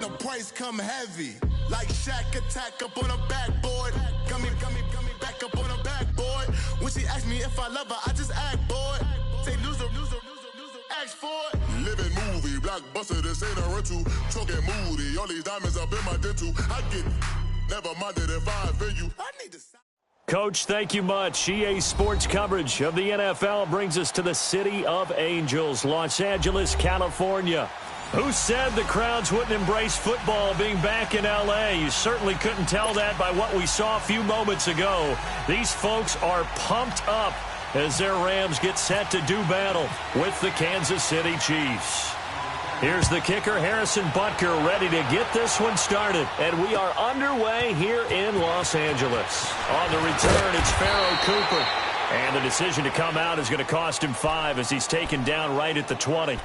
the price come heavy. Like Shaq attack up on a backboard. Gummy, back up on a backboard. When she ask me if I love her, I just act bored. Say loser, ask for it. Living movie, blockbuster, this ain't a rental. Choking moody, all these diamonds up in my dental. I get never minded if I offend you. I need to stop. Coach, thank you much. EA Sports coverage of the NFL brings us to the City of Angels, Los Angeles, California. Who said the crowds wouldn't embrace football being back in L.A.? You certainly couldn't tell that by what we saw a few moments ago. These folks are pumped up as their Rams get set to do battle with the Kansas City Chiefs. Here's the kicker, Harrison Butker, ready to get this one started. And we are underway here in Los Angeles. On the return, it's Pharaoh Cooper. And the decision to come out is going to cost him 5 as he's taken down right at the 20.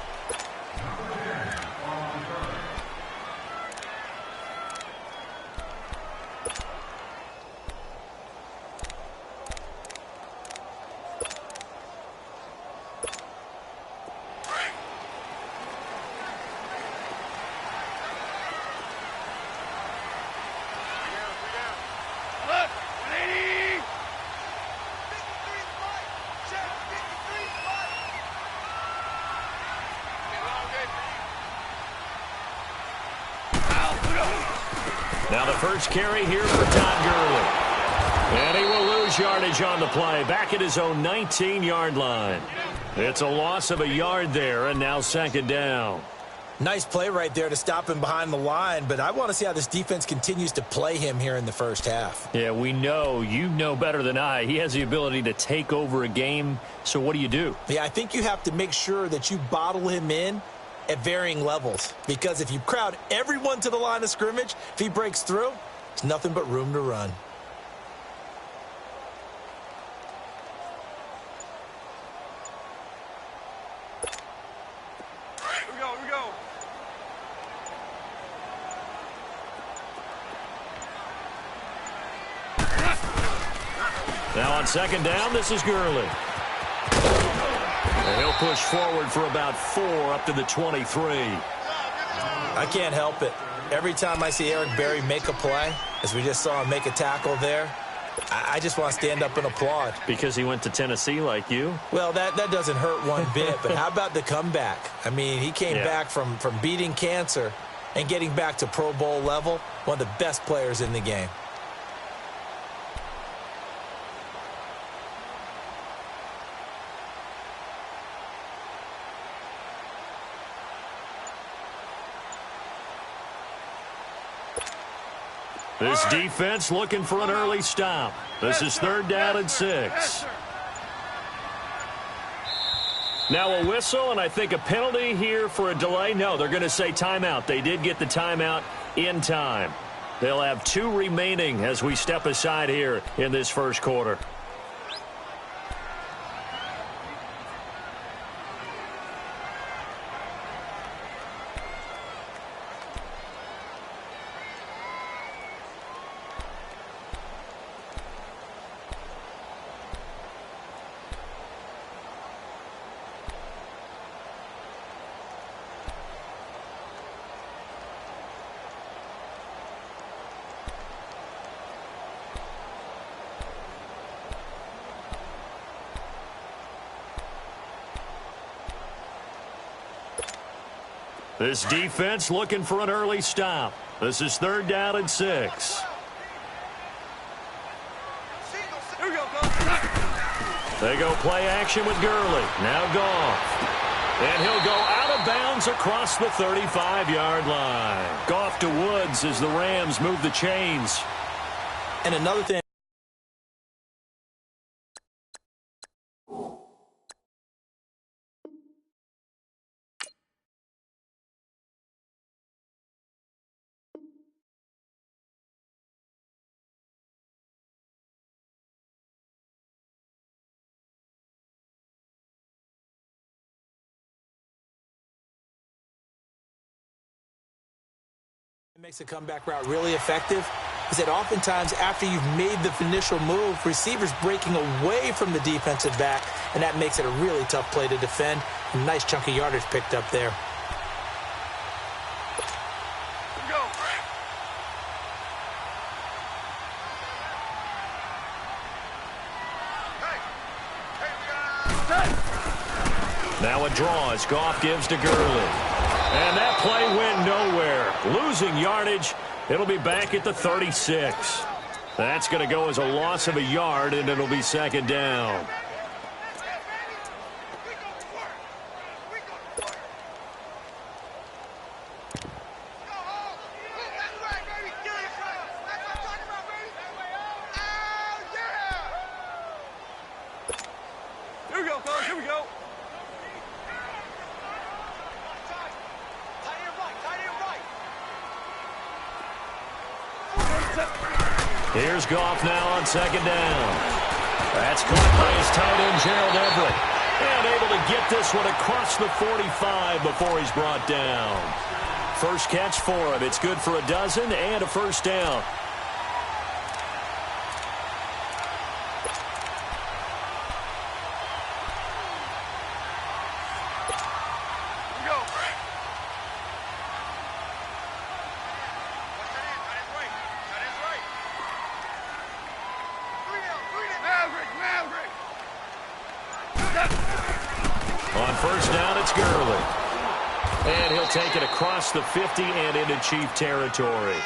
Now the first carry here for Todd Gurley. And he will lose yardage on the play, back at his own 19-yard line. It's a loss of a yard there, and now second down. Nice play right there to stop him behind the line, but I want to see how this defense continues to play him here in the first half. Yeah, we know. You know better than I. He has the ability to take over a game, so what do you do? Yeah, I think you have to make sure that you bottle him in at varying levels, because if you crowd everyone to the line of scrimmage, if he breaks through, there's nothing but room to run. Here we go. Now on second down, this is Gurley. And he'll push forward for about 4 up to the 23. I can't help it. Every time I see Eric Berry make a play, as we just saw him make a tackle there, I just want to stand up and applaud. Because he went to Tennessee like you? Well, that doesn't hurt one bit, but how about the comeback? I mean, he came back from beating cancer and getting back to Pro Bowl level, one of the best players in the game. This defense looking for an early stop. This is third down and 6. Now a whistle, and I think a penalty here for a delay. No, they're going to say timeout. They did get the timeout in time. They'll have 2 remaining as we step aside here in this first quarter. This defense looking for an early stop. This is third down and 6. Here we go, Goff. They go play action with Gurley. Now Goff. And he'll go out of bounds across the 35-yard line. Goff to Woods as the Rams move the chains. And another thing. Makes a comeback route really effective is that oftentimes after you've made the initial move, receivers breaking away from the defensive back, and that makes it a really tough play to defend. A nice chunk of yardage picked up there. Now a draw as Goff gives to Gurley. And that play went nowhere. Losing yardage. It'll be back at the 36. That's going to go as a loss of a yard, and it'll be second down. Here we go, fellas. Here we go. Here's Goff now on second down. That's caught by his tight end, Gerald Everett. And able to get this one across the 45 before he's brought down. First catch for him. It's good for a dozen and a first down. On first down, it's Gurley. And he'll take it across the 50 and into Chief territory.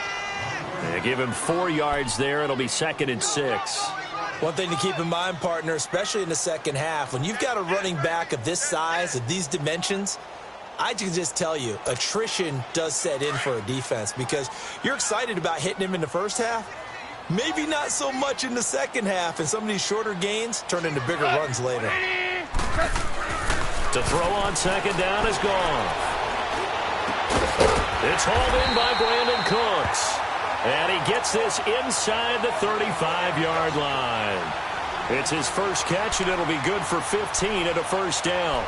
And give him 4 yards there. It'll be 2nd and 6. One thing to keep in mind, partner, especially in the second half, when you've got a running back of this size, of these dimensions, I can just tell you, attrition does set in for a defense because you're excited about hitting him in the first half. Maybe not so much in the second half, and some of these shorter gains turn into bigger runs later. To throw on second down is gone. It's hauled in by Brandon Cooks. And he gets this inside the 35-yard line. It's his first catch, and it'll be good for 15 and a first down.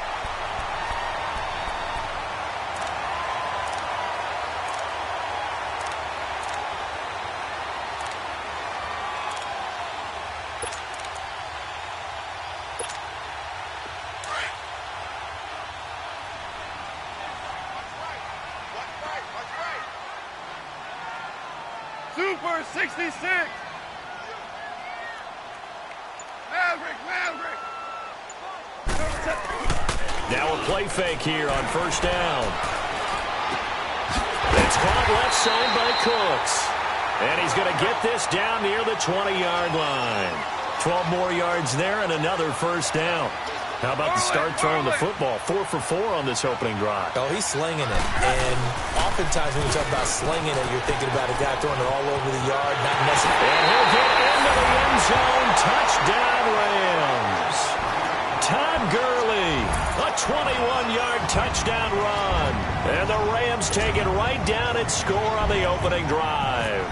Super 66. Maverick. Now a play fake here on first down. It's caught left side by Cooks. And he's going to get this down near the 20-yard line. 12 more yards there and another first down. How about the start throwing the football? 4 for 4 on this opening drive. Oh, he's slinging it. And oftentimes when you talk about slinging it, you're thinking about a guy throwing it all over the yard, not necessarily. And he'll get into the end zone. Touchdown, Rams. Todd Gurley, a 21-yard touchdown run. And the Rams take it right down and score on the opening drive.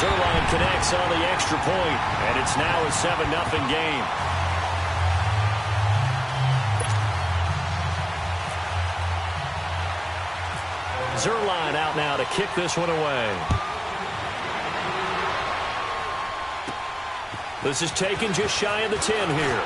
Zerline connects on the extra point, and it's now a 7-0 game. Zerline out now to kick this one away. This is taken just shy of the 10 here.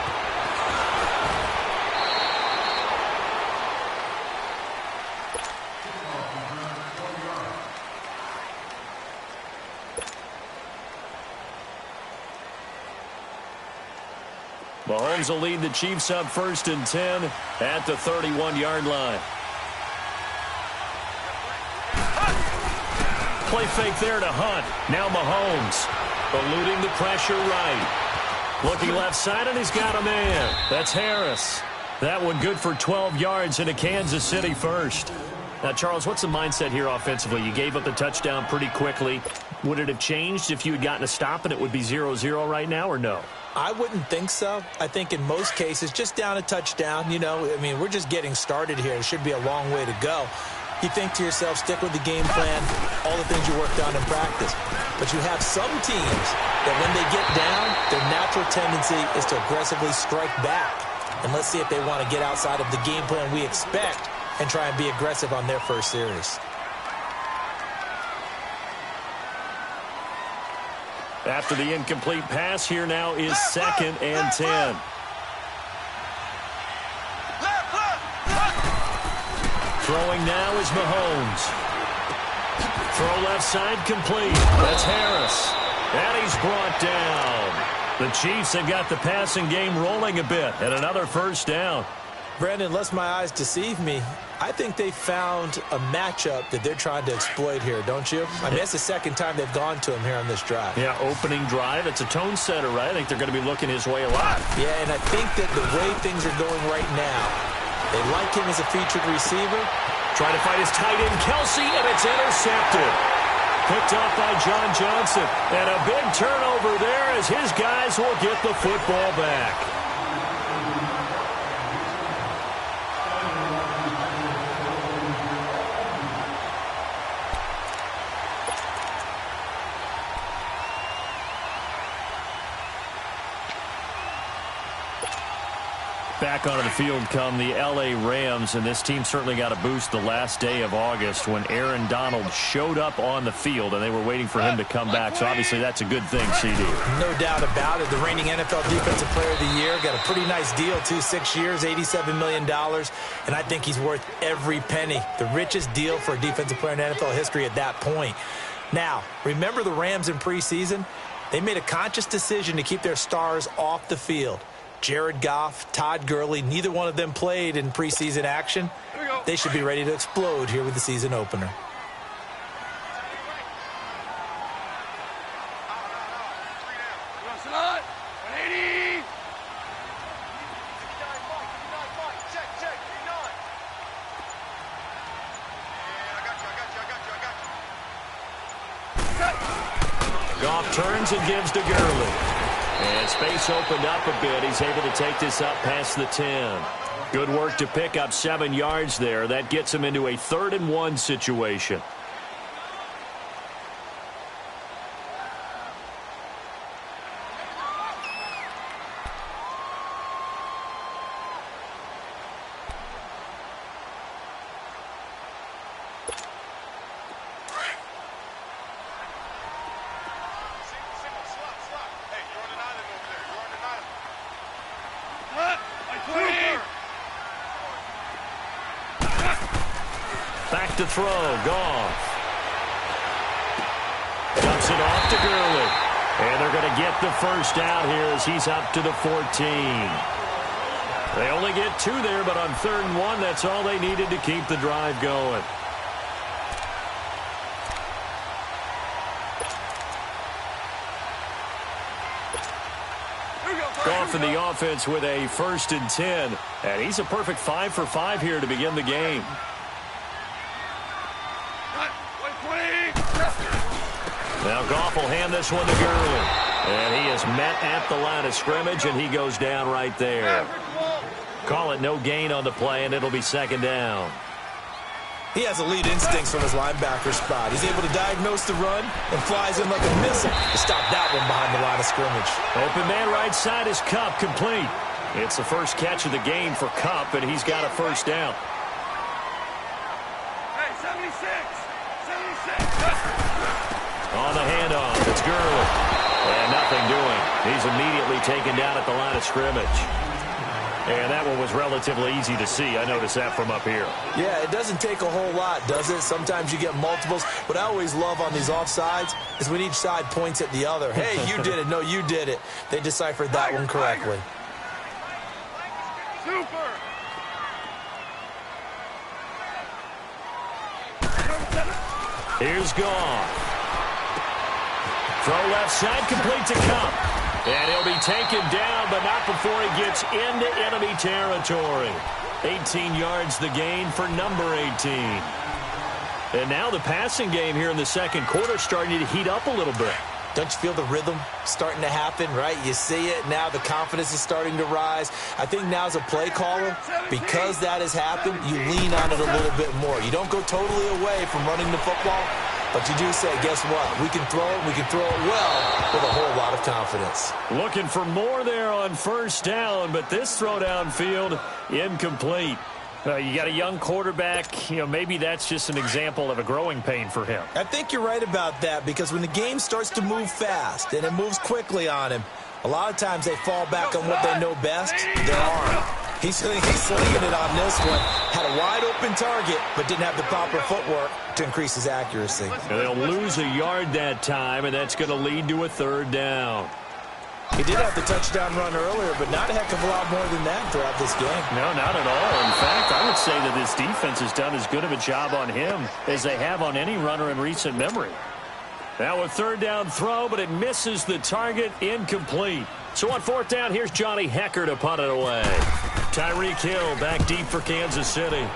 Mahomes will lead the Chiefs up 1st and 10 at the 31-yard line. Play fake there to Hunt. Now Mahomes eluding the pressure right. Looking left side, and he's got a man. That's Harris. That one good for 12 yards into Kansas City first. Now, Charles, what's the mindset here offensively? You gave up the touchdown pretty quickly. Would it have changed if you had gotten a stop and it would be 0-0 right now, or no? I wouldn't think so. I think in most cases, just down a touchdown, you know, I mean, we're just getting started here. It should be a long way to go. You think to yourself, stick with the game plan, all the things you worked on in practice. But you have some teams that when they get down, their natural tendency is to aggressively strike back. And let's see if they want to get outside of the game plan we expect and try and be aggressive on their first series. After the incomplete pass, here now is 2nd and 10. Throwing now is Mahomes. Throw left side complete. That's Harris. And he's brought down. The Chiefs have got the passing game rolling a bit, and another first down. Brandon, unless my eyes deceive me, I think they found a matchup that they're trying to exploit here, don't you? I mean, it's the second time they've gone to him here on this drive. Yeah, opening drive. It's a tone setter, right? I think they're going to be looking his way a lot. Yeah, and I think that the way things are going right now, they like him as a featured receiver. Trying to fight his tight end, Kelsey, and it's intercepted. Picked off by John Johnson. And a big turnover there as his guys will get the football back. Back onto the field come the L.A. Rams, and this team certainly got a boost the last day of August when Aaron Donald showed up on the field, and they were waiting for him to come back. So obviously that's a good thing, CD. No doubt about it. The reigning NFL Defensive Player of the Year got a pretty nice deal, too. 6 years, $87 million, and I think he's worth every penny. The richest deal for a defensive player in NFL history at that point. Now, remember the Rams in preseason? They made a conscious decision to keep their stars off the field. Jared Goff, Todd Gurley, neither one of them played in preseason action. They should be ready to explode here with the season opener. Goff turns and gives to Gurley. And space opened up a bit. He's able to take this up past the 10. Good work to pick up 7 yards there. That gets him into a 3rd and 1 situation. Back to throw, Goff. Dumps it off to Gurley. And they're going to get the first down here as he's up to the 14. They only get 2 there, but on 3rd and 1, that's all they needed to keep the drive going. Goff in the offense with a 1st and 10. And he's a perfect 5 for 5 here to begin the game. Now Goff will hand this one to Gurley. And he is met at the line of scrimmage, and he goes down right there. Call it no gain on the play, and it'll be 2nd down. He has elite instincts from his linebacker spot. He's able to diagnose the run and flies in like a missile to stop that one behind the line of scrimmage. Open man right side is Kupp, complete. It's the first catch of the game for Kupp, and he's got a first down. Hey, 76! On the handoff, it's Gurley. And nothing doing. He's immediately taken down at the line of scrimmage. And that one was relatively easy to see. I noticed that from up here. Yeah, it doesn't take a whole lot, does it? Sometimes you get multiples. What I always love on these offsides is when each side points at the other. Hey, you did it. No, you did it. They deciphered that one correctly. Super! Here's Goff. Throw left side, complete to Kupp. And he'll be taken down, but not before he gets into enemy territory. 18 yards the gain for number 18. And now the passing game here in the 2nd quarter starting to heat up a little bit. Don't you feel the rhythm starting to happen, right? You see it now. The confidence is starting to rise. I think now as a play caller, because that has happened, you lean on it a little bit more. You don't go totally away from running the football, but you do say, guess what? We can throw it. We can throw it well with a whole lot of confidence. Looking for more there on 1st down, but this throw downfield incomplete. You got a young quarterback. You know, maybe that's just an example of a growing pain for him. I think you're right about that, because when the game starts to move fast and it moves quickly on him, a lot of times they fall back on what they know best, their arm. He's slinging it on this one. Had a wide-open target, but didn't have the proper footwork to increase his accuracy. And they'll lose a yard that time, and that's going to lead to a 3rd down. He did have the touchdown run earlier, but not a heck of a lot more than that throughout this game. No, not at all. In fact, I would say that this defense has done as good of a job on him as they have on any runner in recent memory. Now a third down throw, but it misses the target, incomplete. So on fourth down, here's Johnny Hecker to punt it away. Tyreek Hill back deep for Kansas City.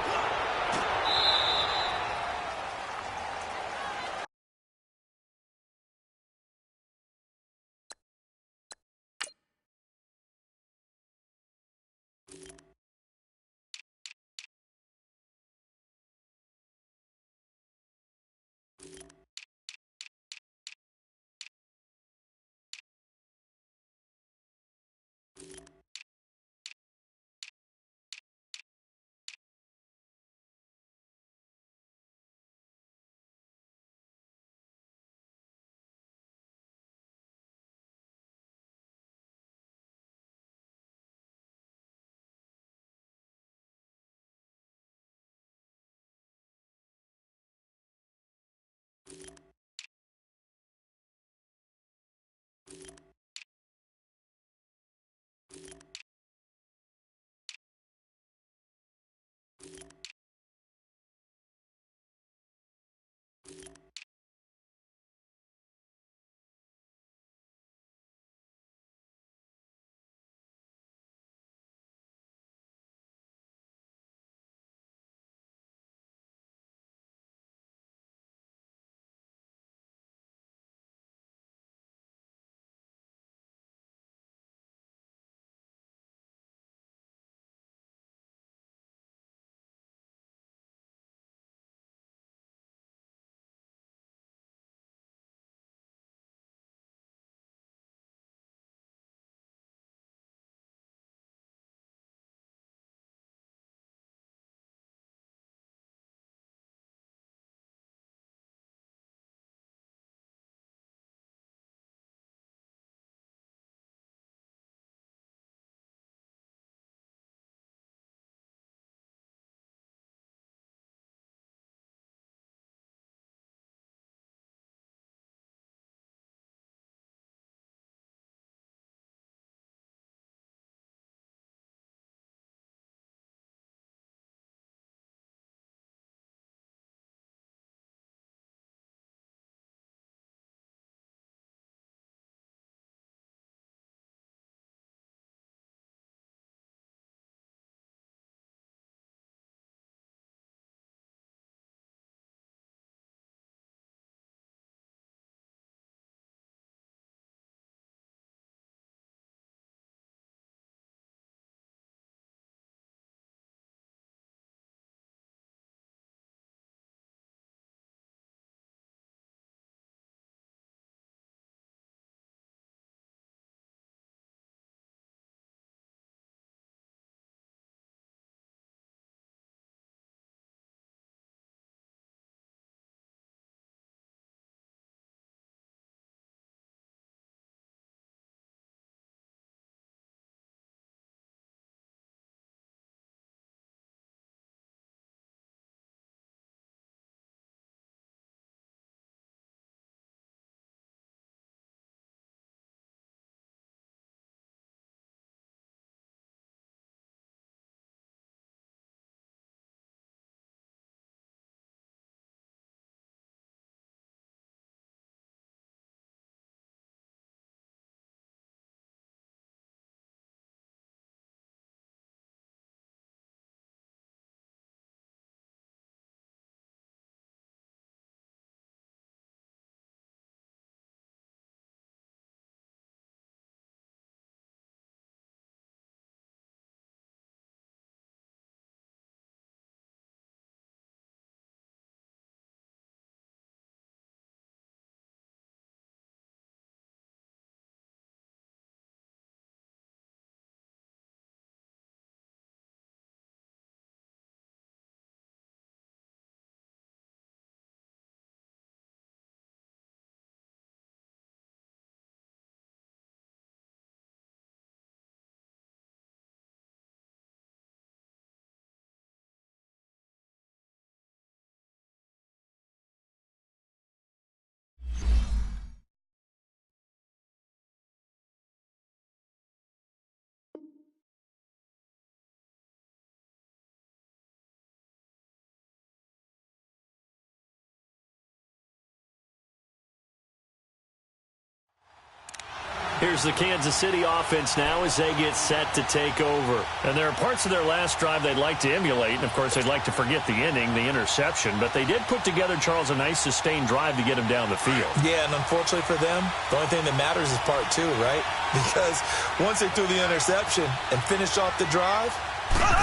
Here's the Kansas City offense now as they get set to take over. And there are parts of their last drive they'd like to emulate. And, of course, they'd like to forget the ending, the interception. But they did put together, Charles, a nice sustained drive to get him down the field. Yeah, and unfortunately for them, the only thing that matters is part two, right? Because once they threw the interception and finished off the drive,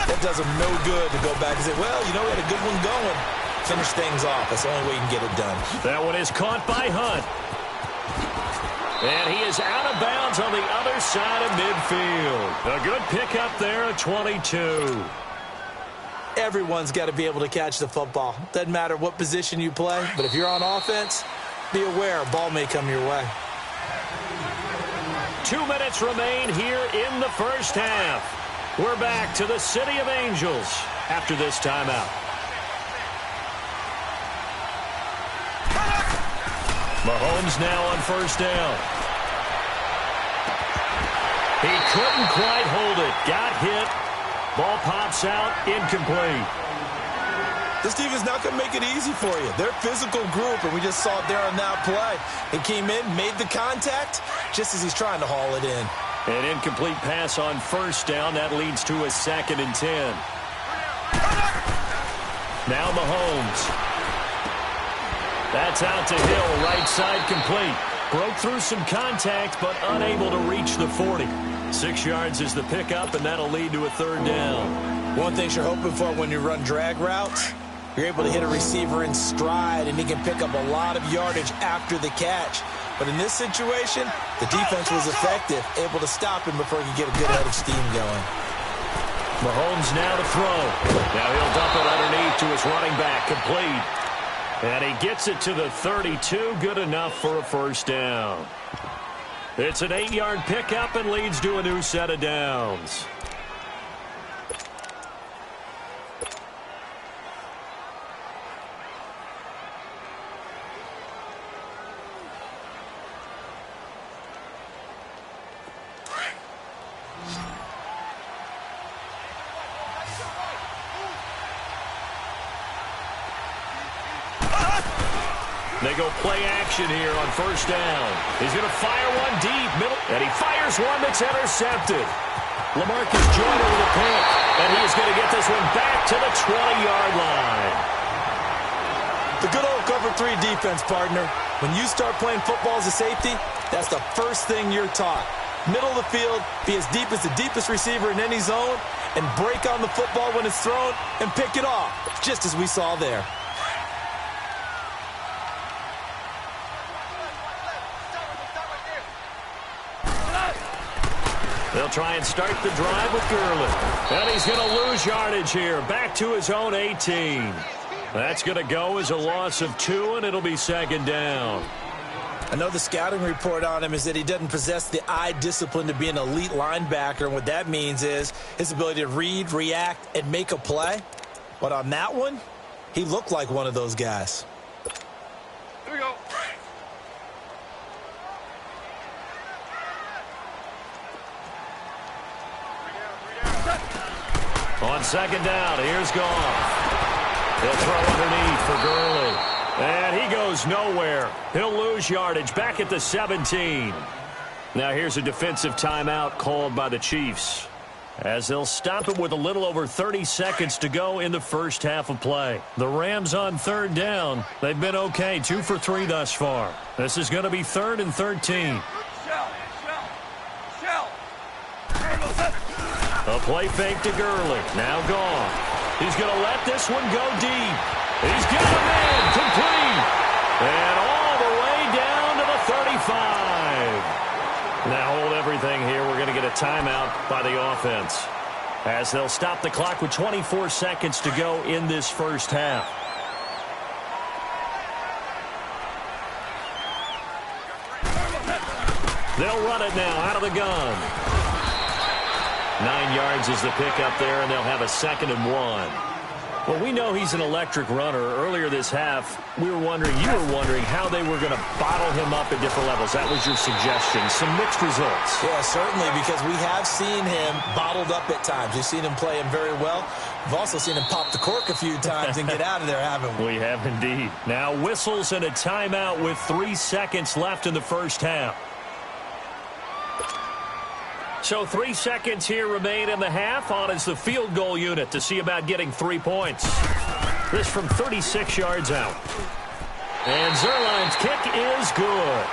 that does them no good to go back and say, well, you know, we had a good one going. Finish things off. That's the only way you can get it done. That one is caught by Hunt. And he is out of bounds on the other side of midfield. A good pickup there at 22. Everyone's got to be able to catch the football. Doesn't matter what position you play, but if you're on offense, be aware a ball may come your way. 2 minutes remain here in the first half. We're back to the City of Angels after this timeout. Mahomes now on first down. He couldn't quite hold it. Got hit. Ball pops out. Incomplete. This defense not going to make it easy for you. They're a physical group, and we just saw it there on that play. He came in, made the contact, just as he's trying to haul it in. An incomplete pass on first down. That leads to a 2nd and 10. Now Mahomes. That's out to Hill, right side complete. Broke through some contact, but unable to reach the 40. 6 yards is the pickup, and that'll lead to a 3rd down. One thing you're hoping for when you run drag routes, you're able to hit a receiver in stride, and he can pick up a lot of yardage after the catch. But in this situation, the defense was effective, able to stop him before he could get a good head of steam going. Mahomes now to throw. Now he'll dump it underneath to his running back, complete. And he gets it to the 32, good enough for a 1st down. It's an 8-yard pickup and leads to a new set of downs. They go play action here on first down. He's going to fire one deep, middle, and he fires one that's intercepted. LaMarcus Joyner with a pick, and he's going to get this one back to the 20-yard line. The good old cover 3 defense, partner. When you start playing football as a safety, that's the first thing you're taught. Middle of the field, be as deep as the deepest receiver in any zone, and break on the football when it's thrown and pick it off, just as we saw there. They'll try and start the drive with Gurley. And he's going to lose yardage here. Back to his own 18. That's going to go as a loss of 2, and it'll be 2nd down. I know the scouting report on him is that he doesn't possess the eye discipline to be an elite linebacker. And what that means is his ability to read, react, and make a play. But on that one, he looked like one of those guys. Here we go. On 2nd down, here's Goff. He'll throw underneath for Gurley. And he goes nowhere. He'll lose yardage back at the 17. Now here's a defensive timeout called by the Chiefs, as they'll stop it with a little over 30 seconds to go in the first half of play. The Rams on 3rd down. They've been okay, 2 for 3 thus far. This is going to be 3rd and 13. A play fake to Gurley. Now Goff. He's going to let this one go deep. He's got a man complete. And all the way down to the 35. Now hold everything here. We're going to get a timeout by the offense, as they'll stop the clock with 24 seconds to go in this first half. They'll run it now out of the gun. 9 yards is the pickup there, and they'll have a 2nd and 1. Well, we know he's an electric runner. Earlier this half, you were wondering how they were going to bottle him up at different levels. That was your suggestion. Some mixed results. Yeah, certainly, because we have seen him bottled up at times. We've seen him play him very well. We've also seen him pop the cork a few times and get out of there, haven't we? We have indeed. Now whistles and a timeout with 3 seconds left in the first half. So 3 seconds here remain in the half. On is the field goal unit to see about getting 3 points. This from 36 yards out. And Zerline's kick is good.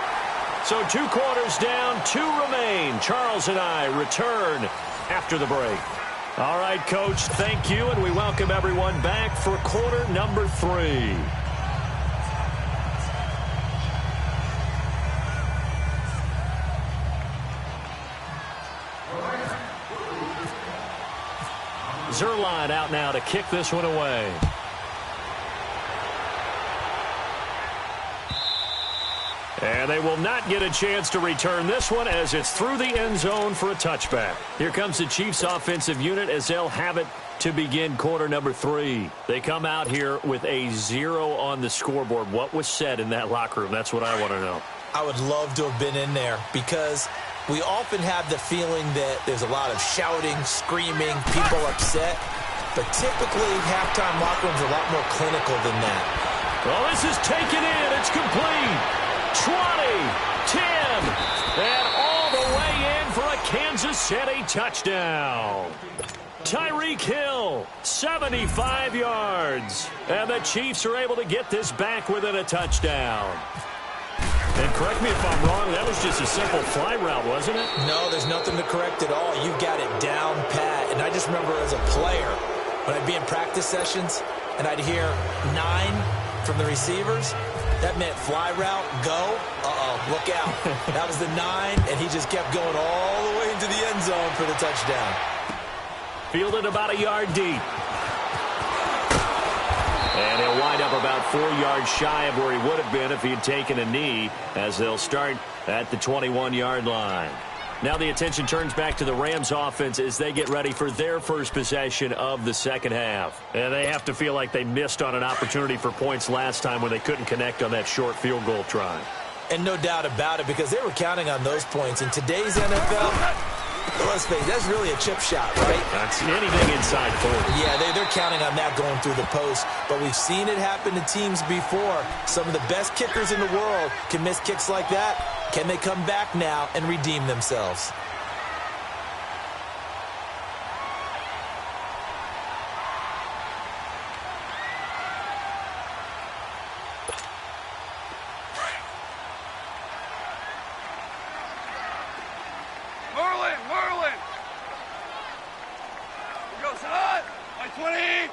So 2 quarters down, 2 remain. Charles and I return after the break. All right, Coach, thank you, and we welcome everyone back for quarter number 3. Zerline out now to kick this one away. And they will not get a chance to return this one as it's through the end zone for a touchback. Here comes the Chiefs offensive unit as they'll have it to begin quarter number 3. They come out here with a 0 on the scoreboard. What was said in that locker room? That's what I want to know. I would love to have been in there because we often have the feeling that there's a lot of shouting, screaming, people upset. But typically, halftime locker rooms are a lot more clinical than that. Well, this is taken in. It's complete. 20, 10, and all the way in for a Kansas City touchdown. Tyreek Hill, 75 yards. And the Chiefs are able to get this back within a touchdown. And correct me if I'm wrong, that was just a simple fly route, wasn't it? No, there's nothing to correct at all. You've got it down pat. And I just remember as a player, when I'd be in practice sessions, and I'd hear 9 from the receivers, that meant fly route, go, look out. That was the 9, and he just kept going all the way into the end zone for the touchdown. Fielded about a yard deep. And he'll wind up about 4 yards shy of where he would have been if he had taken a knee, as they'll start at the 21-yard line. Now the attention turns back to the Rams offense as they get ready for their first possession of the second half. And they have to feel like they missed on an opportunity for points last time when they couldn't connect on that short field goal try. And no doubt about it, because they were counting on those points. In today's NFL, let's face it, that's really a chip shot, right? That's anything inside 40. Yeah, they're counting on that going through the post. But we've seen it happen to teams before. Some of the best kickers in the world can miss kicks like that. Can they come back now and redeem themselves? Merlin! Here goes on! By 20!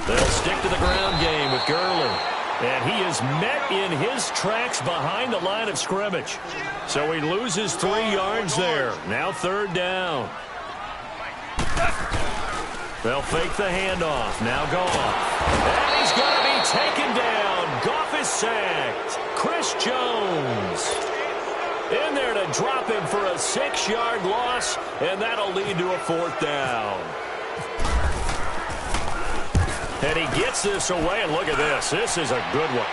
They'll stick to the ground game with Gurley. And he is met in his tracks behind the line of scrimmage. So he loses 3 yards there. Now 3rd down. They'll fake the handoff. Now Goff. And he's going to be taken down. Goff is sacked. Chris Jones in there to drop him for a 6-yard loss. And that'll lead to a 4th down. And he gets this away, and look at this. This is a good one.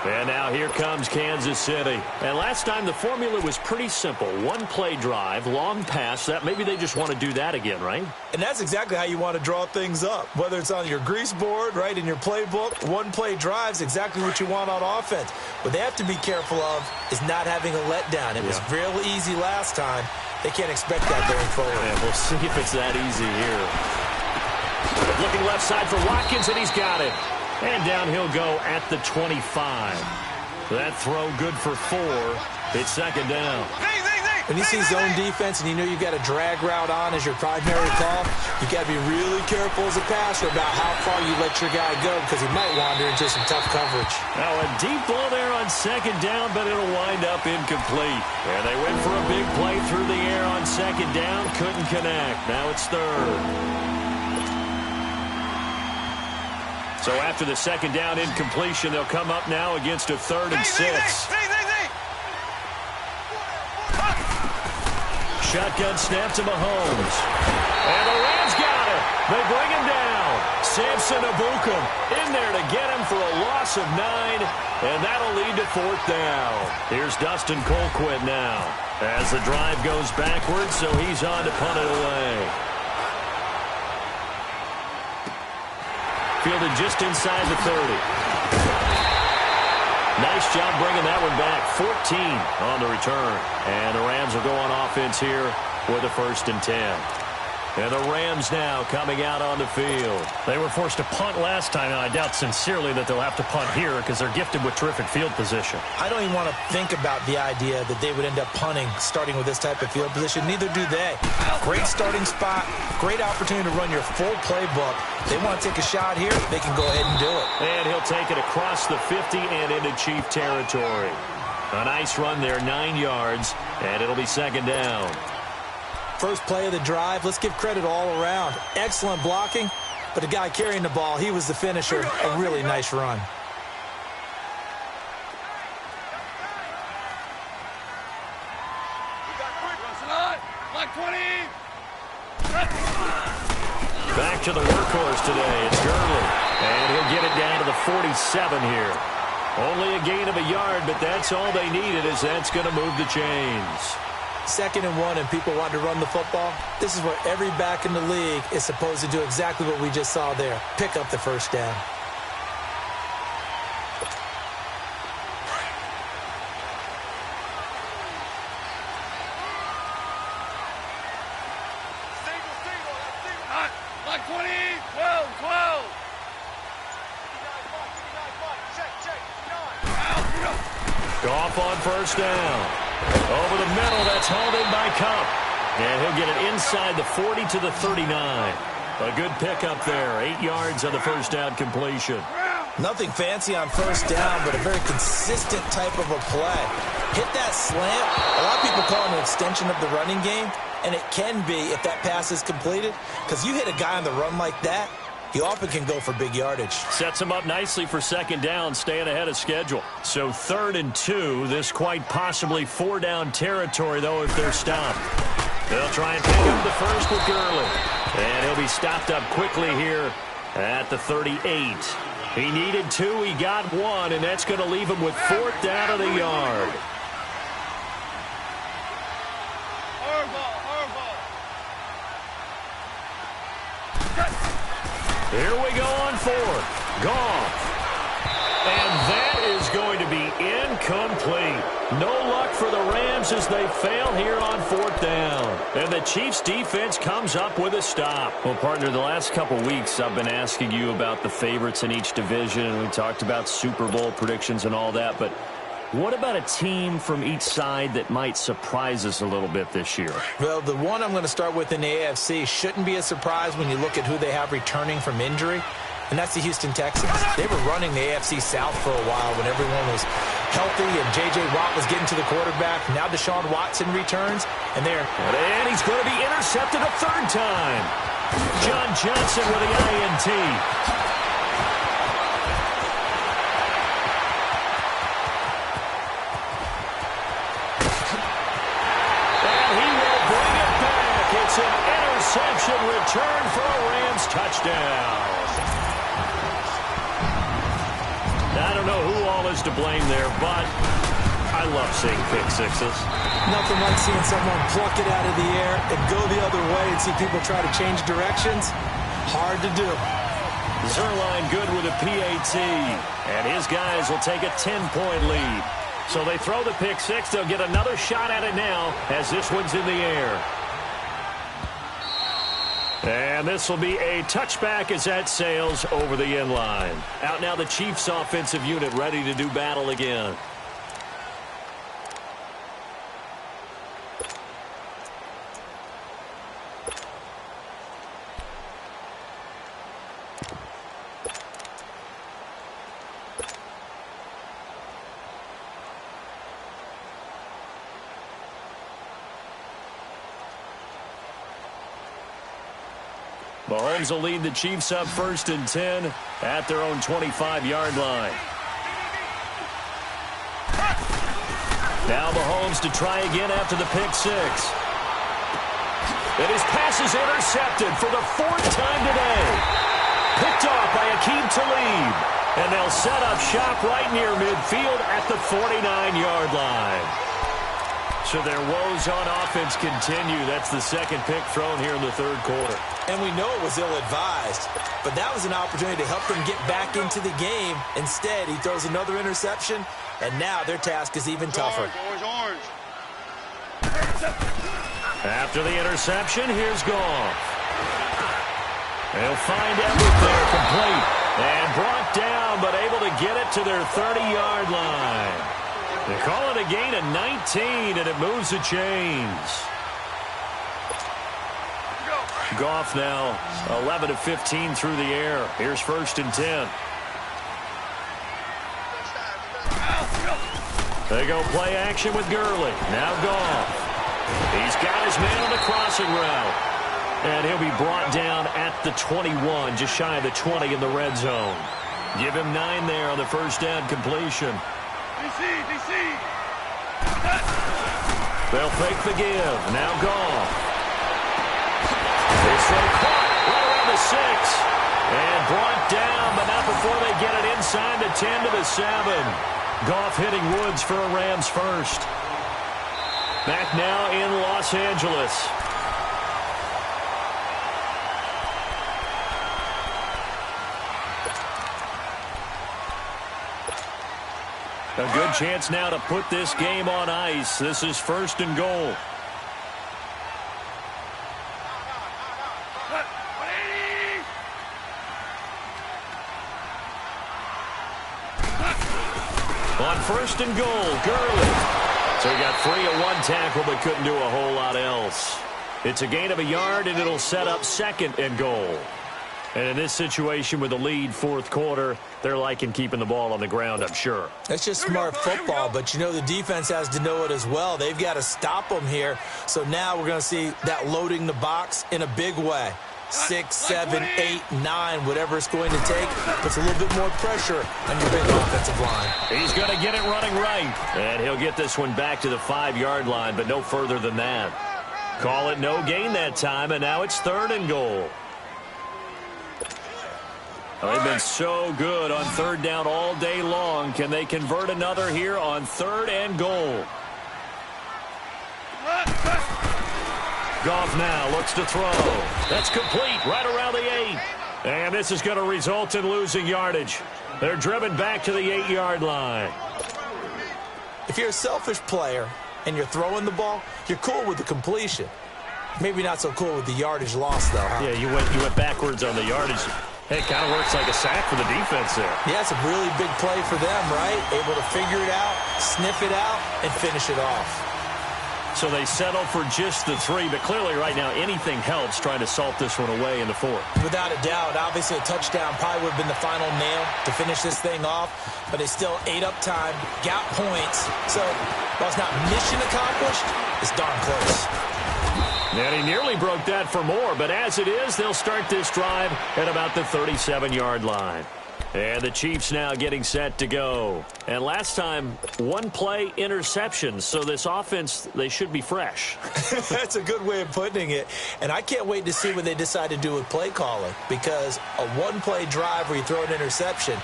And now here comes Kansas City. And last time the formula was pretty simple. 1-play drive, long pass. That maybe they just want to do that again, right? And that's exactly how you want to draw things up. Whether it's on your grease board, right, in your playbook, 1-play drive's exactly what you want on offense. What they have to be careful of is not having a letdown. It was real easy last time. They can't expect that going forward. Yeah, we'll see if it's that easy here. Looking left side for Watkins, and he's got it. And down he'll go at the 25. That throw good for 4. It's 2nd down. When you see zone defense and you know you've got a drag route on as your primary call, you've got to be really careful as a passer about how far you let your guy go because he might wander into some tough coverage. Now a deep ball there on 2nd down, but it'll wind up incomplete. And they went for a big play through the air on 2nd down, couldn't connect. Now it's 3rd. So after the 2nd down incompletion, they'll come up now against a 3rd and 6. Shotgun snap to Mahomes. And the Rams got it. They bring him down. Samson Ebukam in there to get him for a loss of 9. And that'll lead to 4th down. Here's Dustin Colquitt now as the drive goes backwards, so he's on to punt it away. Fielded just inside the 30. Nice job bringing that one back. 14 on the return. And the Rams will go on offense here with a 1st and 10. And the Rams now coming out on the field. They were forced to punt last time, and I doubt sincerely that they'll have to punt here because they're gifted with terrific field position. I don't even want to think about the idea that they would end up punting starting with this type of field position. Neither do they. Great starting spot, great opportunity to run your full playbook. They want to take a shot here, they can go ahead and do it. And he'll take it across the 50 and into Chief territory. A nice run there, 9 yards, and it'll be 2nd down. First play of the drive, let's give credit all around. Excellent blocking, but the guy carrying the ball, he was the finisher. A really nice run. Back to the workhorse today. It's Gurley. And he'll get it down to the 47 here. Only a gain of a yard, but that's all they needed, as that's going to move the chains. 2nd and 1 and people want to run the football. This is where every back in the league is supposed to do exactly what we just saw there. Pick up the 1st down. Like 20, 12, 12. Goff on 1st down. Over the middle, that's hauled in by Cup. And he'll get it inside the 40 to the 39. A good pickup there. 8 yards on the 1st down completion. Nothing fancy on 1st down, but a very consistent type of a play. Hit that slant. A lot of people call it an extension of the running game, and it can be if that pass is completed, because you hit a guy on the run like that, he often can go for big yardage. Sets him up nicely for 2nd down, staying ahead of schedule. So 3rd and 2, this quite possibly 4-down territory, though, if they're stopped. They'll try and pick up the first with Gurley. And he'll be stopped up quickly here at the 38. He needed 2, he got 1, and that's going to leave him with 4th down of the yard. Here we go on 4th. Goff. And that is going to be incomplete. No luck for the Rams as they fail here on 4th down. And the Chiefs defense comes up with a stop. Well, partner, the last couple weeks I've been asking you about the favorites in each division, and we talked about Super Bowl predictions and all that, but what about a team from each side that might surprise us a little bit this year? Well, the one I'm going to start with in the AFC shouldn't be a surprise when you look at who they have returning from injury, and that's the Houston Texans. They were running the AFC South for a while when everyone was healthy and J.J. Watt was getting to the quarterback. Now Deshaun Watson returns, and he's going to be intercepted a 3rd time. John Johnson with the INT. It's an interception return for a Rams touchdown. I don't know who all is to blame there, but I love seeing pick sixes. Nothing like seeing someone pluck it out of the air and go the other way and see people try to change directions. Hard to do. Zerline good with a PAT, and his guys will take a 10-point lead. So they throw the pick six. They'll get another shot at it now as this one's in the air. And this will be a touchback as that sails over the end line. Out now the Chiefs offensive unit ready to do battle again. Mahomes will lead the Chiefs up 1st and 10 at their own 25-yard line. Now Mahomes to try again after the pick six. And his pass is intercepted for the 4th time today. Picked off by Akeem Talib. And they'll set up shop right near midfield at the 49-yard line. So their woes on offense continue. That's the second pick thrown here in the third quarter. And we know it was ill-advised, but that was an opportunity to help them get back into the game. Instead, he throws another interception, and now their task is even tougher. Orange. After the interception, here's Goff. They'll find Everett there, complete. And brought down, but able to get it to their 30-yard line. They call it a gain of 19, and it moves the chains. Goff now 11 of 15 through the air. Here's 1st and 10. They go play action with Gurley. Now Goff. He's got his man on the crossing route. And he'll be brought down at the 21, just shy of the 20 in the red zone. Give him 9 there on the first down completion. DC. They'll fake the give. Now Goff. This one caught right around the 6. And brought down, but not before they get it inside the 10 to the 7. Goff hitting Woods for a Rams first. Back now in Los Angeles. A good chance now to put this game on ice. This is 1st and goal. On 1st and goal, Gurley. So he got free of one tackle but couldn't do a whole lot else. It's a gain of a yard, and it'll set up 2nd and goal. And in this situation with the lead 4th quarter, they're liking keeping the ball on the ground, I'm sure. That's just smart football, but you know the defense has to know it as well. They've got to stop them here. So now we're going to see that loading the box in a big way. 6, 7, 8, 9, whatever it's going to take, puts a little bit more pressure on your big offensive line. He's going to get it running right. And he'll get this one back to the 5-yard line, but no further than that. Call it no gain that time, and now it's 3rd and goal. They've been so good on 3rd down all day long. Can they convert another here on 3rd and goal? Goff now looks to throw. That's complete right around the 8. And this is going to result in losing yardage. They're driven back to the 8-yard line. If you're a selfish player and you're throwing the ball, you're cool with the completion. Maybe not so cool with the yardage loss, though, huh? Yeah, you went backwards on the yardage. Hey, it kind of works like a sack for the defense there. Yeah, it's a really big play for them, right? Able to figure it out, sniff it out, and finish it off. So they settle for just the 3, but clearly right now anything helps trying to salt this one away in the 4th. Without a doubt, obviously a touchdown probably would have been the final nail to finish this thing off, but they still ate up time, got points. So while it's not mission accomplished, it's darn close. And he nearly broke that for more, but as it is, they'll start this drive at about the 37-yard line. And the Chiefs now getting set to go. And last time, 1-play interceptions. So this offense, they should be fresh. That's a good way of putting it. And I can't wait to see what they decide to do with play calling. Because a 1-play drive where you throw an interception,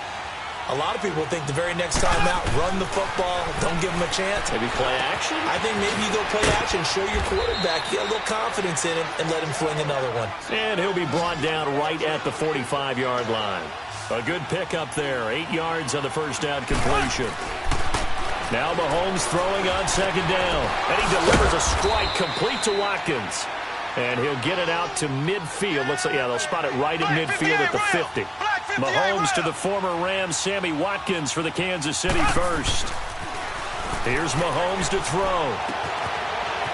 a lot of people think the very next time out, run the football, don't give them a chance. Maybe play action? I think maybe you go play action, show your quarterback, get a little confidence in him, and let him fling another one. And he'll be brought down right at the 45-yard line. A good pickup there. 8 yards on the first down completion. Now Mahomes throwing on 2nd down. And he delivers a strike complete to Watkins. And he'll get it out to midfield. Looks like, yeah, they'll spot it right at midfield at the 50. Mahomes to the former Rams, Sammy Watkins for the Kansas City first. Here's Mahomes to throw.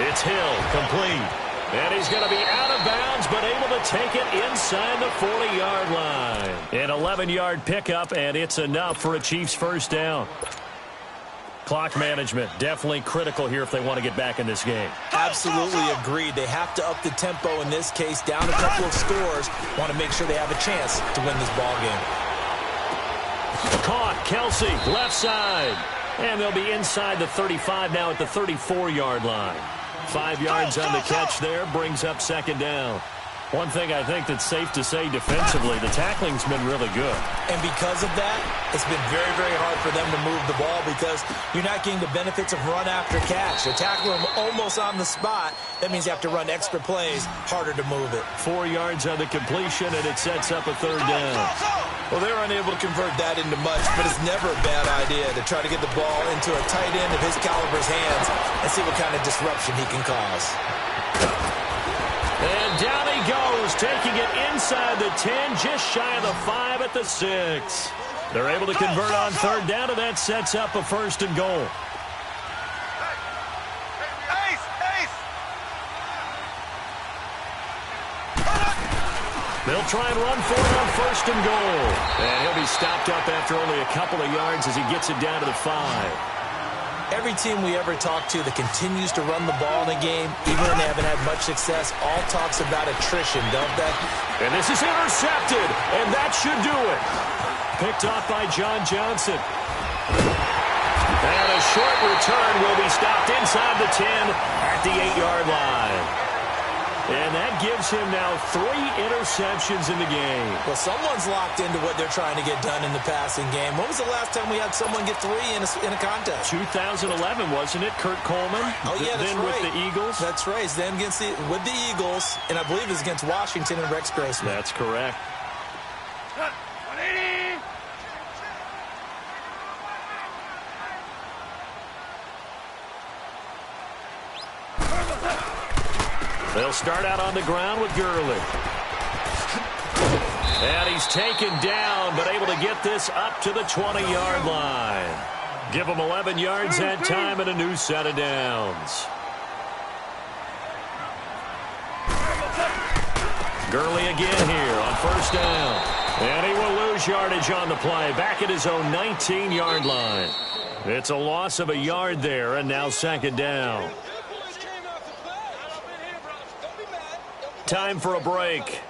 It's Hill, complete. And he's going to be out of bounds, but able to take it inside the 40-yard line. An 11-yard pickup, and it's enough for a Chiefs first down. Clock management, definitely critical here if they want to get back in this game. Absolutely agreed. They have to up the tempo in this case, down a couple of scores. Want to make sure they have a chance to win this ball game. Caught, Kelsey, left side. And they'll be inside the 35 now at the 34-yard line. 5 yards on the catch there, brings up 2nd down. One thing I think that's safe to say defensively, the tackling's been really good. And because of that, it's been very, very hard for them to move the ball because you're not getting the benefits of run after catch. They're tackling them almost on the spot. That means you have to run extra plays, harder to move it. 4 yards on the completion, and it sets up a third down. Well, they were unable to convert that into much, but it's never a bad idea to try to get the ball into a tight end of his caliber's hands and see what kind of disruption he can cause. And down he goes, taking it inside the 10, just shy of the 5 at the 6. They're able to convert on third down, and that sets up a first and goal. They'll try and run for it on first and goal. And he'll be stopped up after only a couple of yards as he gets it down to the 5. Every team we ever talk to that continues to run the ball in a game, even when they haven't had much success, all talks about attrition, don't they? And this is intercepted, and that should do it. Picked off by John Johnson. And a short return will be stopped inside the 10 at the 8-yard line. And that gives him now 3 interceptions in the game. Well, someone's locked into what they're trying to get done in the passing game. When was the last time we had someone get 3 in a contest? 2011, wasn't it? Kurt Coleman? Oh, yeah, that's then right. with the Eagles? That's right. Then with the Eagles, and I believe it was against Washington and Rex Grossman. That's correct. 180. They'll start out on the ground with Gurley. And he's taken down, but able to get this up to the 20-yard line. Give him 11 yards that time and a new set of downs. Gurley again here on first down. And he will lose yardage on the play, back at his own 19-yard line. It's a loss of a yard there, and now second down. Time for a break.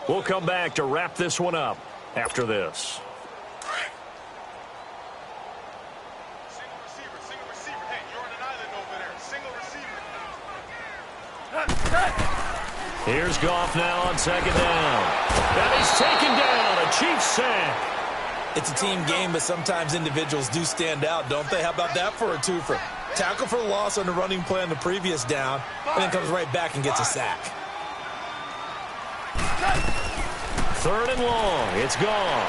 We'll come back to wrap this one up after this. Single receiver. Hey, you're on an island over there. Single receiver. Here's Goff now on second down. And he's taken down. A Chiefs sack. It's a team game, but sometimes individuals do stand out, don't they? How about that for a twofer? Tackle for loss on the running play on the previous down, and then comes right back and gets a sack. Third and long. It's gone.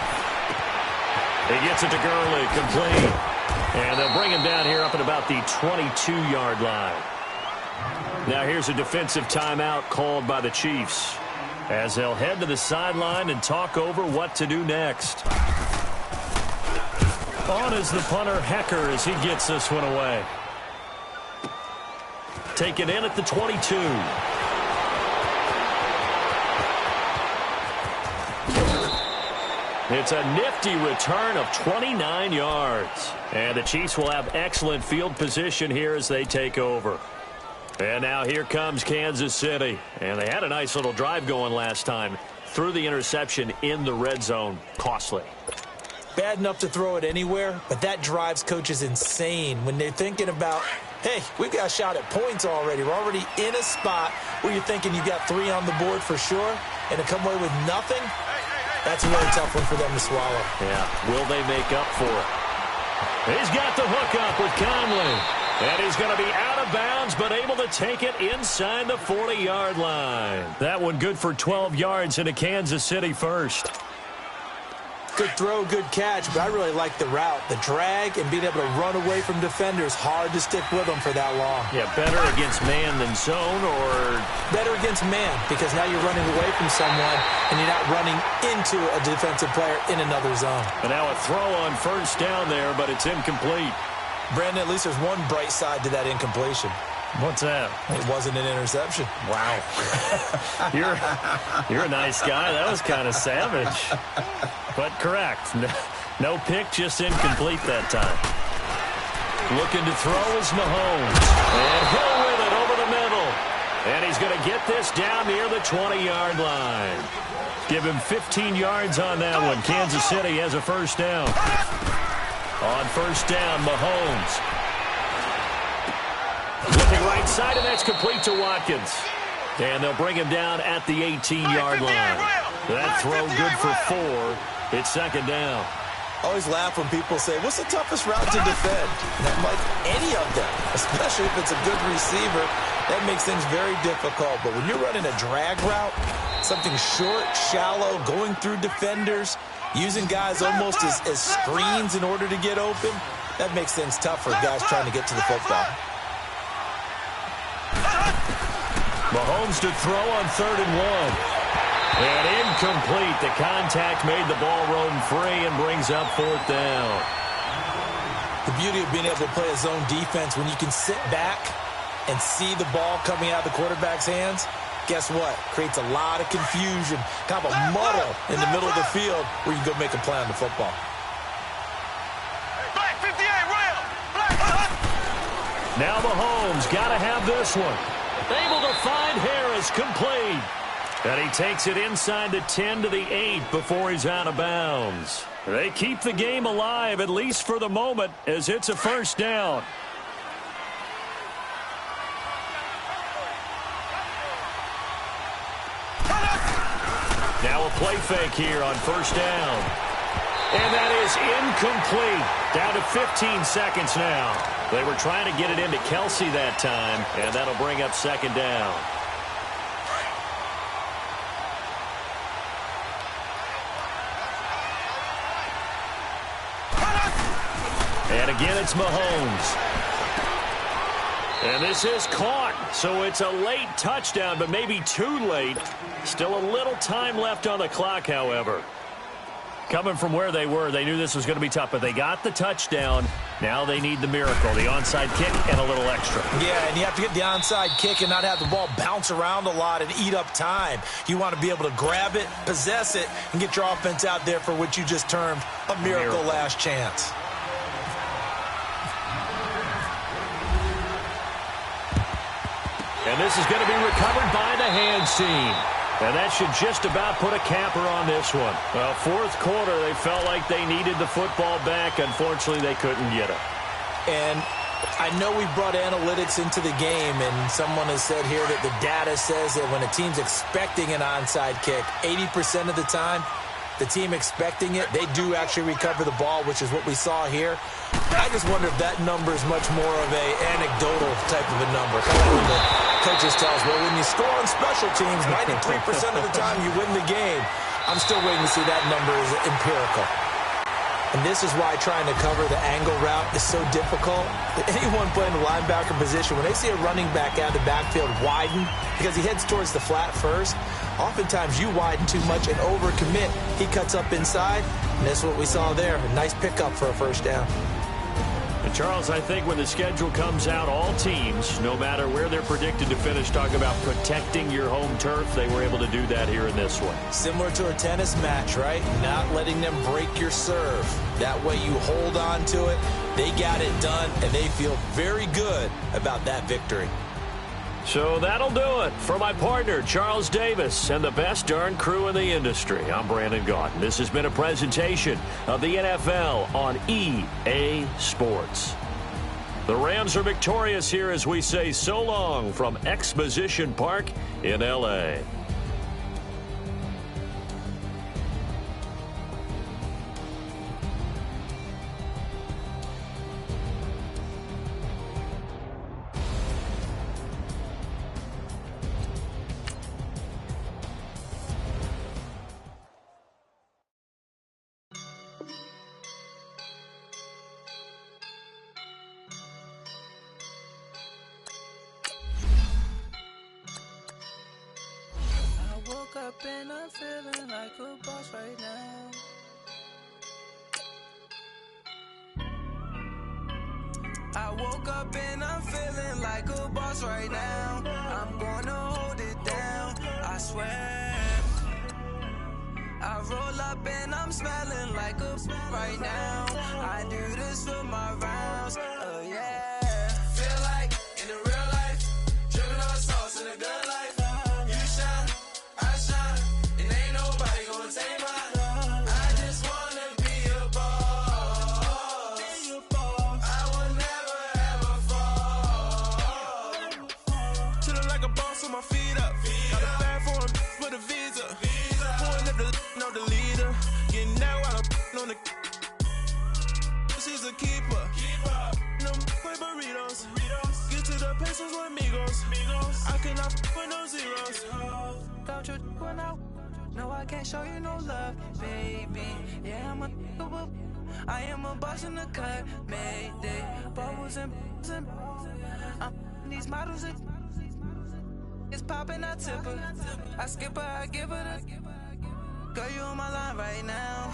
He gets it to Gurley. Complete. And they'll bring him down here up at about the 22-yard line. Now here's a defensive timeout called by the Chiefs as they'll head to the sideline and talk over what to do next. On is the punter, Hecker, as he gets this one away. Taken in at the 22. It's a nifty return of 29 yards. And the Chiefs will have excellent field position here as they take over. And now here comes Kansas City. And they had a nice little drive going last time. Threw the interception in the red zone. Costly. Bad enough to throw it anywhere, but that drives coaches insane when they're thinking about, hey, we've got a shot at points already. We're already in a spot where you're thinking you got 3 on the board for sure, and to come away with nothing, that's a really tough one for them to swallow. Yeah, will they make up for it? He's got the hook up with Conley. And he's going to be out of bounds, but able to take it inside the 40-yard line. That one good for 12 yards into Kansas City first. Good throw, good catch, but I really like the route. The drag and being able to run away from defenders, hard to stick with them for that long. Yeah, better against man than zone, or? Better against man, because now you're running away from someone and you're not running into a defensive player in another zone. And now a throw on first down there, but it's incomplete. Brandon, at least there's one bright side to that incompletion. What's that? It wasn't an interception. Wow. You're a nice guy. That was kind of savage. But correct. No pick, just incomplete that time. Looking to throw is Mahomes. And Hill with it over the middle. And he's going to get this down near the 20-yard line. Give him 15 yards on that one. Kansas City has a first down. On first down, Mahomes. Looking right side, and that's complete to Watkins. And they'll bring him down at the 18-yard line. That throw good for 4. It's second down. I always laugh when people say, what's the toughest route to defend? And I'm like, any of them, especially if it's a good receiver. That makes things very difficult. But when you're running a drag route, something short, shallow, going through defenders, using guys almost as screens in order to get open, that makes things tough for guys trying to get to the football. Mahomes to throw on 3rd and 1. And incomplete. The contact made the ball roam free and brings up 4th down. The beauty of being able to play a zone defense when you can sit back and see the ball coming out of the quarterback's hands, guess what? Creates a lot of confusion, kind of a muddle in the middle of the field where you can go make a play on the football. Black 58, Rail. Now Mahomes got to have this one. Able to find Harris, complete. And he takes it inside the 10 to the 8 before he's out of bounds. They keep the game alive, at least for the moment, as it's a first down. Now a play fake here on first down. And that is incomplete. Down to 15 seconds now. They were trying to get it into Kelsey that time, and that'll bring up second down. And again, it's Mahomes. And this is caught, so it's a late touchdown, but maybe too late. Still a little time left on the clock, however. Coming from where they were, they knew this was going to be tough, but they got the touchdown. Now they need the miracle, the onside kick and a little extra. Yeah, and you have to get the onside kick and not have the ball bounce around a lot and eat up time. You want to be able to grab it, possess it, and get your offense out there for what you just termed a miracle last chance. And this is going to be recovered by the hands team. And that should just about put a capper on this one. Well, fourth quarter, they felt like they needed the football back. Unfortunately, they couldn't get it. And I know we brought analytics into the game, and someone has said here that the data says that when a team's expecting an onside kick, 80% of the time, the team expecting it, they do actually recover the ball, which is what we saw here. I just wonder if that number is much more of a anecdotal type of a number. Kind of when the coaches tell us, well, when you score on special teams, 93% of the time you win the game. I'm still waiting to see that number is empirical. And this is why trying to cover the angle route is so difficult. Anyone playing the linebacker position, when they see a running back out of the backfield widen, because he heads towards the flat first, oftentimes you widen too much and overcommit. He cuts up inside, and that's what we saw there. A nice pickup for a first down. And Charles, I think when the schedule comes out, all teams, no matter where they're predicted to finish, talk about protecting your home turf. They were able to do that here in this one. Similar to a tennis match, right? Not letting them break your serve. That way you hold on to it. They got it done, and they feel very good about that victory. So that'll do it for my partner, Charles Davis, and the best darn crew in the industry. I'm Brandon Gaudin. This has been a presentation of the NFL on EA Sports. The Rams are victorious here as we say so long from Exposition Park in L.A. And I'm feeling like a boss right now. I woke up and I'm feeling like a boss right now. I'm gonna hold it down, I swear. I roll up and I'm smelling like a right now. I do this for my rounds, oh yeah. Feel like in the real life, dripping on sauce in a good life. You shine, I shine, and ain't nobody gonna take mine. I just wanna be a boss. I will never ever fall. Chillin' like a boss with my feet up. not for no zeros. Don't you run out? No, I can't show you no love, baby. Yeah, I am a boss in the cut, Mayday. Bubbles and I'm these models. It's popping, I tip her. I skip her, I give her the. Girl, you on my line right now.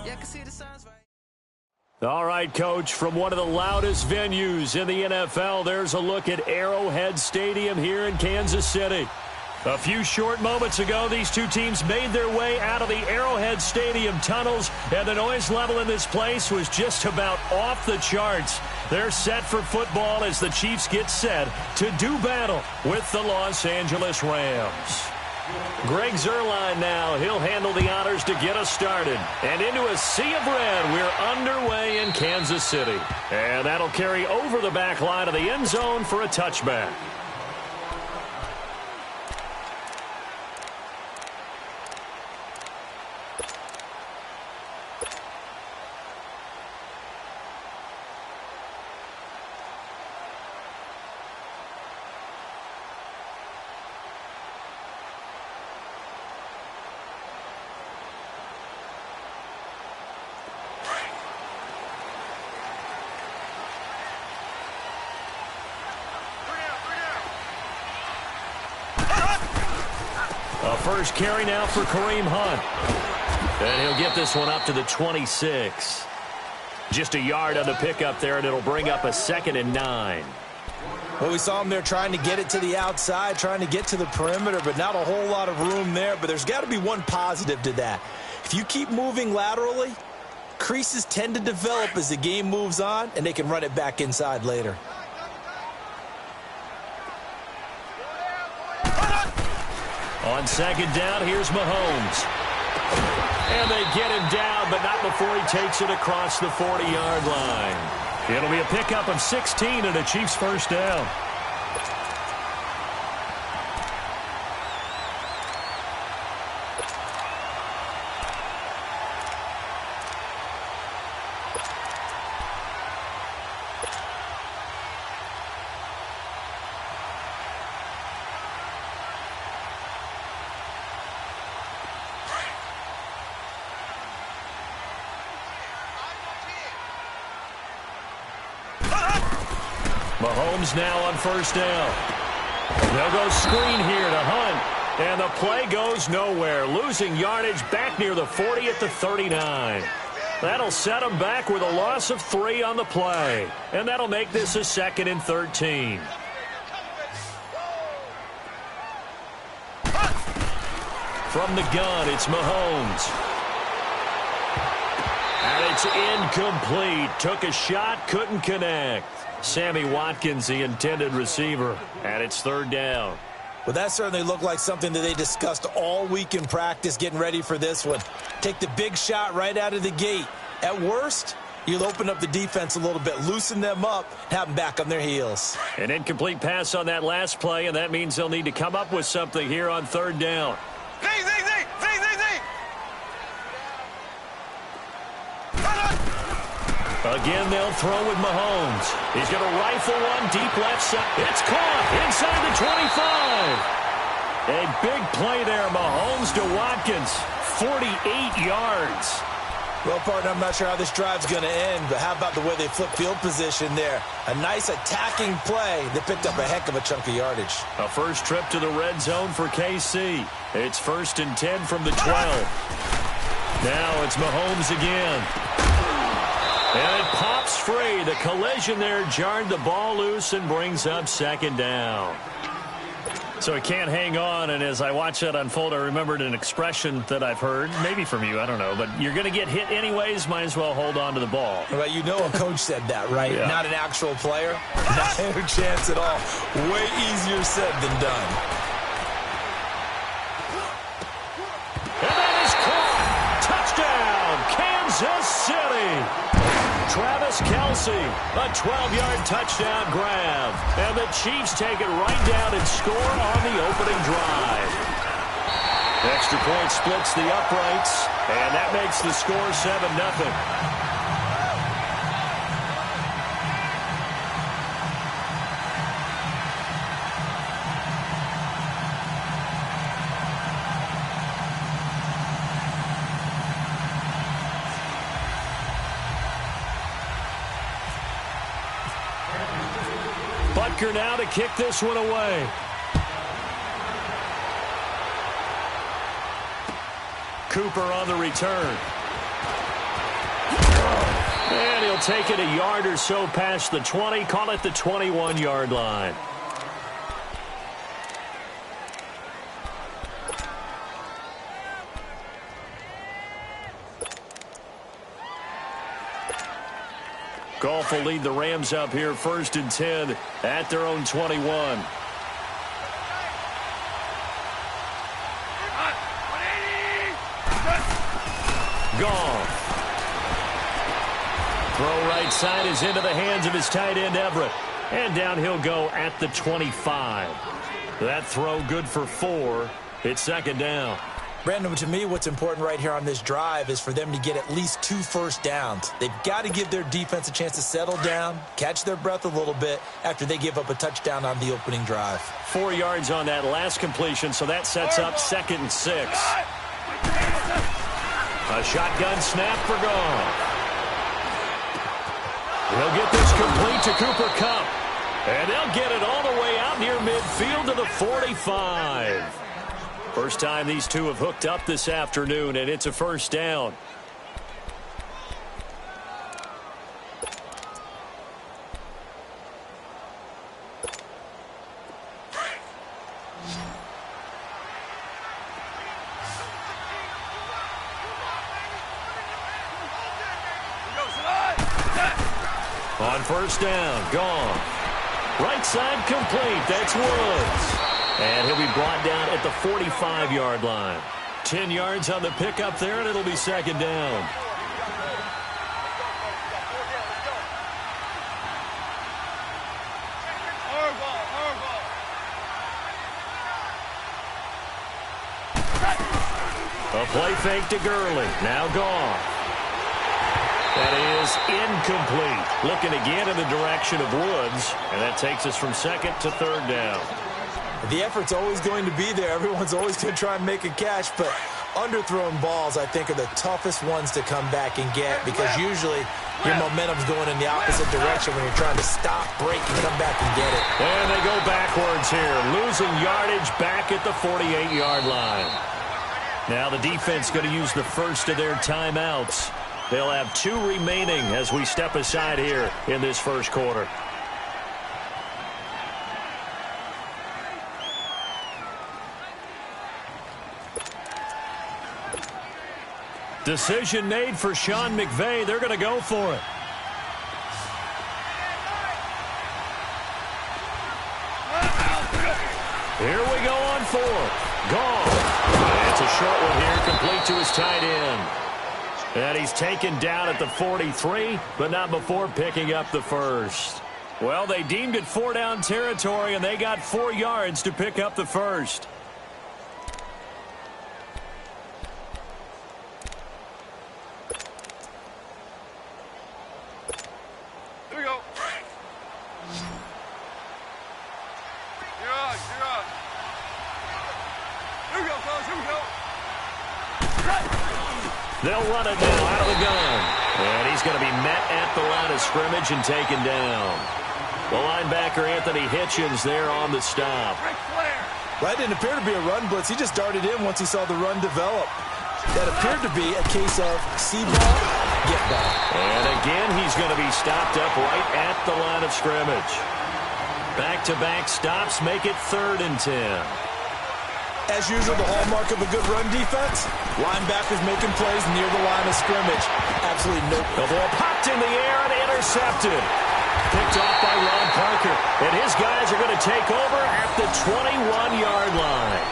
Yeah, I can see the signs right. All right, Coach, from one of the loudest venues in the NFL, there's a look at Arrowhead Stadium here in Kansas City. A few short moments ago, these two teams made their way out of the Arrowhead Stadium tunnels, and the noise level in this place was just about off the charts. They're set for football as the Chiefs get set to do battle with the Los Angeles Rams. Greg Zuerlein now. He'll handle the honors to get us started. And into a sea of red, we're underway in Kansas City. And that'll carry over the back line of the end zone for a touchback. First carry now for Kareem Hunt. And he'll get this one up to the 26. Just a yard on the pickup there, and it'll bring up a 2nd and 9. Well, we saw him there trying to get it to the outside, trying to get to the perimeter, but not a whole lot of room there. But there's got to be one positive to that. If you keep moving laterally, creases tend to develop as the game moves on, and they can run it back inside later. On 2nd down, here's Mahomes. And they get him down, but not before he takes it across the 40-yard line. It'll be a pickup of 16 and a Chiefs first down. Mahomes now on first down. They'll go screen here to Hunt. And the play goes nowhere. Losing yardage back near the 40 at the 39. That'll set them back with a loss of 3 on the play. And that'll make this a 2nd and 13. From the gun, it's Mahomes. And it's incomplete. Took a shot, couldn't connect. Sammy Watkins, the intended receiver, and it's 3rd down. Well, that certainly looked like something that they discussed all week in practice getting ready for this one. Take the big shot right out of the gate. At worst, you'll open up the defense a little bit, loosen them up, have them back on their heels. An incomplete pass on that last play, and that means they'll need to come up with something here on 3rd down. Again, they'll throw with Mahomes. He's going to rifle one deep left side. It's caught inside the 25. A big play there, Mahomes to Watkins. 48 yards. Well, partner, I'm not sure how this drive's going to end, but how about the way they flip field position there? A nice attacking play that picked up a heck of a chunk of yardage. A first trip to the red zone for KC. It's 1st and 10 from the 12. Now it's Mahomes again. And it pops free. The collision there jarred the ball loose and brings up 2nd down. So he can't hang on, and as I watch that unfold, I remembered an expression that I've heard, maybe from you, I don't know, but you're going to get hit anyways, might as well hold on to the ball. Well, you know a coach said that, right? Yeah. Not an actual player. Not a chance at all. Way easier said than done. And that is caught. Touchdown, Kansas City. Travis Kelce, a 12-yard touchdown grab. And the Chiefs take it right down and score on the opening drive. Extra point splits the uprights, and that makes the score 7-0. Baker now to kick this one away. Cooper on the return. And he'll take it a yard or so past the 20, call it the 21-yard line. Goff will lead the Rams up here 1st and 10 at their own 21. Goff. Throw right side is into the hands of his tight end Everett. And down he'll go at the 25. That throw good for 4. It's 2nd down. Brandon, to me, what's important right here on this drive is for them to get at least 2 first downs. They've got to give their defense a chance to settle down, catch their breath a little bit after they give up a touchdown on the opening drive. 4 yards on that last completion, so that sets up 2nd and 6. A shotgun snap for Goff. He'll get this complete to Cooper Kupp. And they'll get it all the way out near midfield to the 45. First time these two have hooked up this afternoon, and it's a 1st down. On 1st down, gone. Right side complete. That's Woods. And he'll be brought down at the 45-yard line. 10 yards on the pickup there, and it'll be 2nd down. A play fake to Gurley. Now Goff. That is incomplete. Looking again in the direction of Woods. And that takes us from 2nd to 3rd down. The effort's always going to be there. Everyone's always going to try and make a catch, but underthrown balls, I think, are the toughest ones to come back and get because usually your momentum's going in the opposite direction when you're trying to stop, break, and come back and get it. And they go backwards here, losing yardage back at the 48-yard line. Now the defense going to use the first of their timeouts. They'll have 2 remaining as we step aside here in this 1st quarter. Decision made for Sean McVay. They're going to go for it. Here we go on 4th. Gone. It's a short one here, complete to his tight end. And he's taken down at the 43, but not before picking up the 1st. Well, they deemed it 4-down territory, and they got 4 yards to pick up the 1st. Here we go. You're on. Here we go, fellas. Here we go. They'll run it now out of the gun. And he's going to be met at the line of scrimmage and taken down. The linebacker, Anthony Hitchens, there on the stop. That didn't appear to be a run blitz. He just darted in once he saw the run develop. That appeared to be a case of see ball, get ball. And again, he's going to be stopped up right at the line of scrimmage. Back-to-back stops make it 3rd and 10. As usual, the hallmark of a good run defense, linebackers making plays near the line of scrimmage. Absolutely no. The ball popped in the air and intercepted. Picked off by Ron Parker. And his guys are going to take over at the 21-yard line.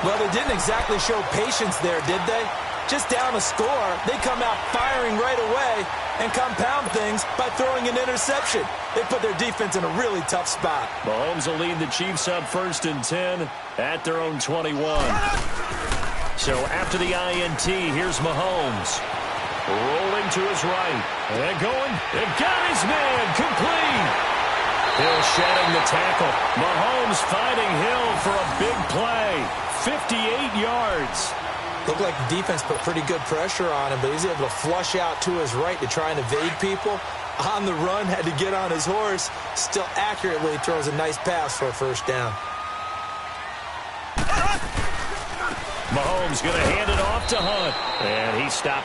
Well, they didn't exactly show patience there, did they? Just down a score, they come out firing right away and compound things by throwing an interception. They put their defense in a really tough spot. Mahomes will lead the Chiefs up 1st and 10 at their own 21. So after the INT, here's Mahomes. Rolling to his right. And going. And got his man. Complete. Hill shedding the tackle. Mahomes finding Hill for a big play. 58 yards. Looked like the defense put pretty good pressure on him, but he's able to flush out to his right to try and evade people. On the run, had to get on his horse. Still accurately throws a nice pass for a first down. Mahomes going to hand it off to Hunt. And he stopped.